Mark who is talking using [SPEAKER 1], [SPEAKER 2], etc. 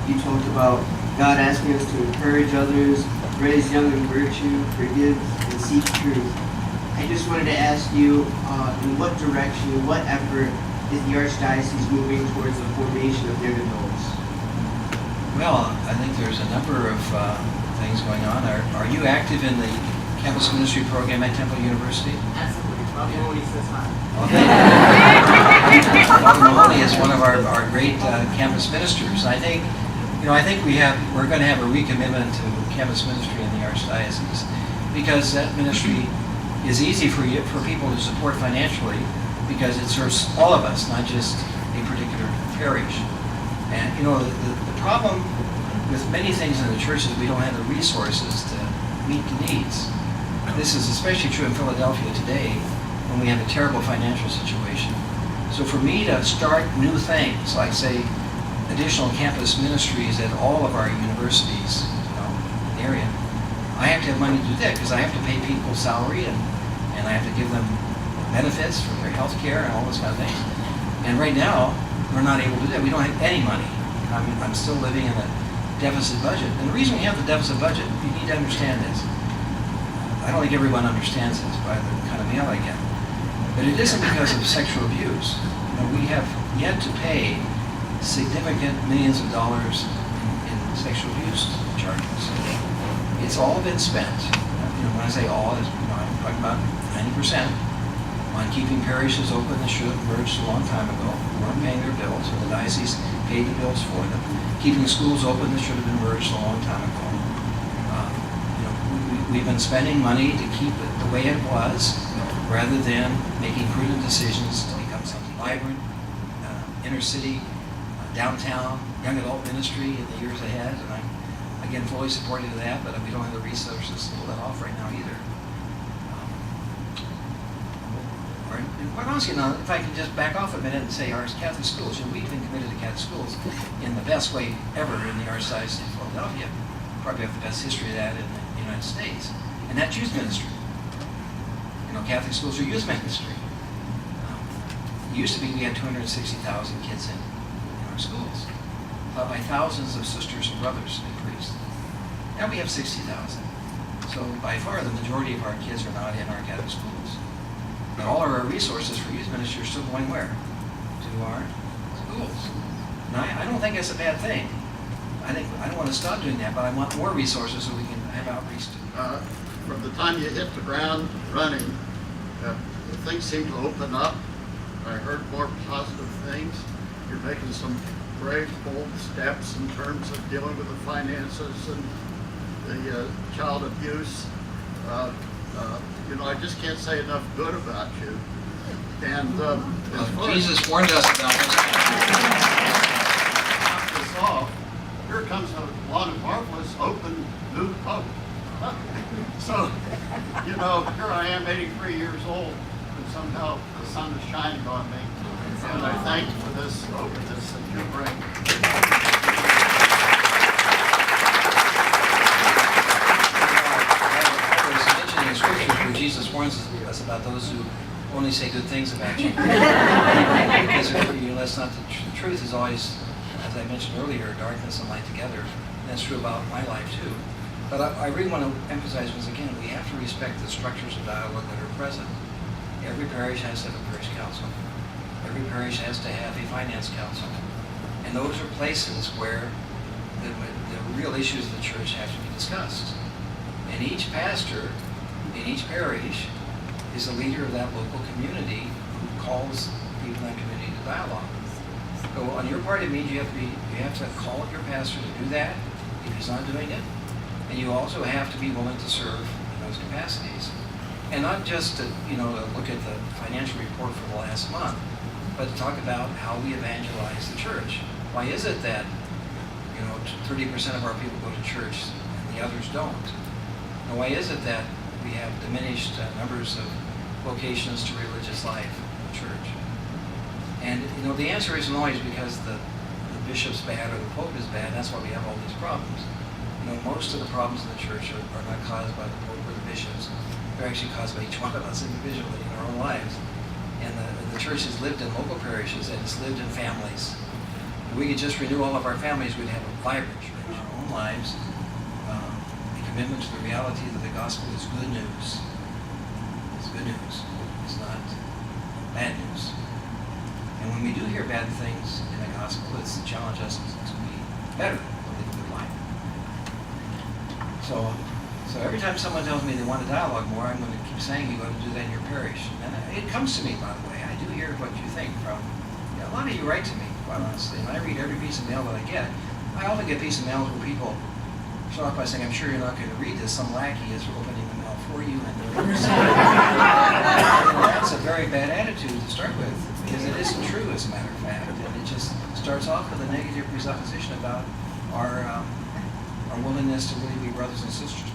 [SPEAKER 1] you talked about God asking us to encourage others, raise young in virtue, forgive, and seek truth. I just wanted to ask you, in what direction, what effort is the Archdiocese moving towards the formation of young adults?
[SPEAKER 2] Well, I think there's a number of things going on. Are you active in the campus ministry program at Temple University?
[SPEAKER 1] Absolutely. Father Mahoney says hi.
[SPEAKER 2] Father Mahoney is one of our great campus ministers. I think we're going to have a recommitment to campus ministry in the Archdiocese, because that ministry is easy for people to support financially, because it serves all of us, not just a particular parish. And the problem with many things in the church is we don't have the resources to meet the needs. This is especially true in Philadelphia today, when we have a terrible financial situation. So for me to start new things, like say additional campus ministries at all of our universities, in the area, I have to have money to do that, because I have to pay people salary and I have to give them benefits for their health care and all those kind of things. And right now, we're not able to do that. We don't have any money. I'm still living in a deficit budget. And the reason we have the deficit budget, you need to understand this. I don't think everyone understands this by the kind of mail I get. But it isn't because of sexual abuse. We have yet to pay significant millions of dollars in sexual abuse charges. It's all been spent. When I say all, I'm talking about 90% on keeping parishes open that should have merged a long time ago, who weren't paying their bills, or the diocese paid the bills for them. Keeping schools open that should have been merged a long time ago. We've been spending money to keep it the way it was, rather than making prudent decisions to become something vibrant, inner city, downtown, young adult ministry in the years ahead. And I'm, again, fully supportive of that, but we don't have the resources to pull that off right now either. And quite honestly, if I can just back off a minute and say our Catholic schools, we've been committed to Catholic schools in the best way ever in the Archdiocese of Philadelphia. Probably have the best history of that in the United States. And that's youth ministry. Catholic schools are youth ministry. It used to be we had 260,000 kids in our schools, taught by thousands of sisters and brothers and priests. Now we have 60,000. So by far the majority of our kids are not in our Catholic schools. But all of our resources for youth ministry are still going where? To our schools. And I don't think that's a bad thing. I don't want to stop doing that, but I want more resources so we can have outreach to
[SPEAKER 3] from the time you hit the ground running, things seem to open up. I heard more positive things. You're making some brave, bold steps in terms of dealing with the finances and the child abuse. I just can't say enough good about you. And
[SPEAKER 2] Jesus warned us about this.
[SPEAKER 3] This off, here comes a lot of marvelous open new hope. So, here I am, 83 years old, and somehow the sun is shining on me. And I thank you for this openness that you bring.
[SPEAKER 2] Mentioning in Scripture where Jesus warns us about those who only say good things about you. Because that's not the truth is always, as I mentioned earlier, darkness and light together. And that's true about my life too. But I really want to emphasize once again, we have to respect the structures of dialogue that are present. Every parish has to have a parish council. Every parish has to have a finance council. And those are places where the real issues of the church have to be discussed. And each pastor in each parish is a leader of that local community who calls people in that community to dialogue. So on your part, it means you have to call your pastor to do that if he's not doing it. And you also have to be willing to serve in those capacities. And not just to look at the financial report for the last month, but to talk about how we evangelize the church. Why is it that 30% of our people go to church and the others don't? And why is it that we have diminished numbers of vocations to religious life in the church? And the answer isn't always because the bishop's bad or the pope is bad. That's why we have all these problems. Most of the problems in the church are not caused by the pope or the bishops. They're actually caused by each one of us individually in our own lives. And the church has lived in local parishes, and it's lived in families. If we could just renew all of our families, we'd have a vibrant church. Our own lives, a commitment to the reality that the gospel is good news. It's good news. It's not bad news. And when we do hear bad things in the gospel, it's to challenge us to be better, to live a good life. So every time someone tells me they want to dialogue more, I'm going to keep saying you ought to do that in your parish. And it comes to me, by the way. I do hear what you think from, a lot of you write to me, quite honestly, and I read every piece of mail that I get. I often get pieces of mail where people start off by saying, I'm sure you're not going to read this. Some lackey is opening the mail for you. And that's a very bad attitude to start with, because it isn't true, as a matter of fact. And it just starts off with a negative presupposition about our willingness to really be brothers and sisters.